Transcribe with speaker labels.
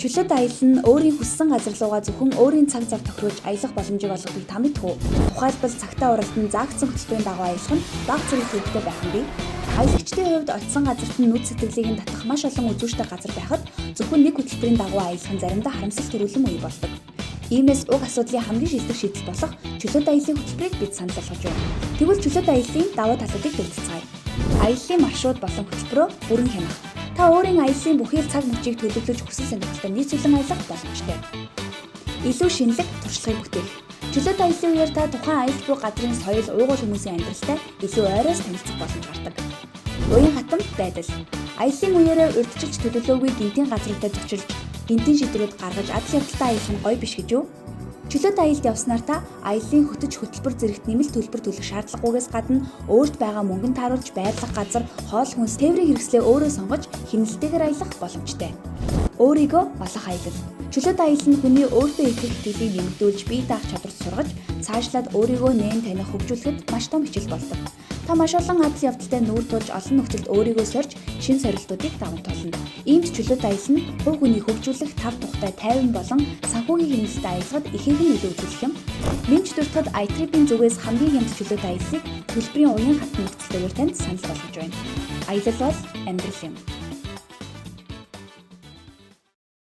Speaker 1: Чөлөөт аялал нь өөрийн хүссэн газар руугаа зөвхөн өөрийн цаг зав тохируулж аялах боломжийг олгохыг та мэдэх үү? Тухайлбал цагтаа уралдан заагдсан хөтөлбөрийн дагуу аялах нь бага зэрэг хэрэгтэй байх нь бий. Аялагчдын хувьд очисон газарт нь нүд сэтгэлийг нь татах маш олон үзүүштэй газар байхад зөвхөн нэг хөтөлбөрийн дагуу аялах нь заримдаа харамсал төрүүлэн үе болдог. Иймээс уг асуудлын хамгийн шилдэг шийдэл болох чөлөөт аяллын хөтөлбөрийг бид санал болгож байна. Тэгвэл чөлөөт аяллын давуу талуудыг дэвтэлцгээе. Аяллын маршрут болон хөтөлбөрөө бүрэн хянах. Та өөрийн аяллын бүхий цаг мөчийг төлөвлөж хүсэл сонирхолтой нийцүүлэн аялах боломжтой. Илүү шинэлэг туршлагыг бүтээх. Чөлөөт аяллын үеэр та тухайн аялал буй газрын соёл, уугуул хүмүүсийн амьдралтай илүү ойроос танилцах боломж гардаг. Уян хатамт байдал. Аяллын үеэрээ урьдчилж төлөвлөөгүй гинтийн газруудад зочилж, гинтийн шийдвэрүүд гаргаж адал явдалтай аялах нь гоё биш гэж үү? Чөлөөт аялалд явснаар та аяллын хөтөч хөтөлбөр зэрэгт нэмэлт төлбөр төлөх шаардлагагүйгээс гадна өөрт байгаа мөнгөнд тааруулж байрлах газар, хоол хүнс, тээврийн хэрэгслээ өөрөө сонгож хяналтайгаар аялах боломжтой. Өөрийгөө олох аялал. Чөлөөт аялал нь хүний өөртөө итгэх итгэлийг нэмэгдүүлж, бие даах чадварт сургаж, цаашлаад өөрийгөө нээн таних хөгжүүлэхэд маш том хичээл болдог. Та маш олон адал явдалтай нүүр тулж олон нөхцөлд өөрийгөө сорж, шинэ сорилтуудыг даван туулна. Иймд чөлөөт аялал нь хувь хүний хөгжүүлэх, тав тухтай, тайван болон санхүүгийн хяналттай аялахад ихэнх нь нөлөө үзүүлэх юм. Минь дуртад iTrip-ийн зүгээс хамгийн хямд чөлөөт аяллыг төлбөрийн уян хатан нөхцөлтэйгээр танд санал болгож байна. Аялал бол амьдрал юм.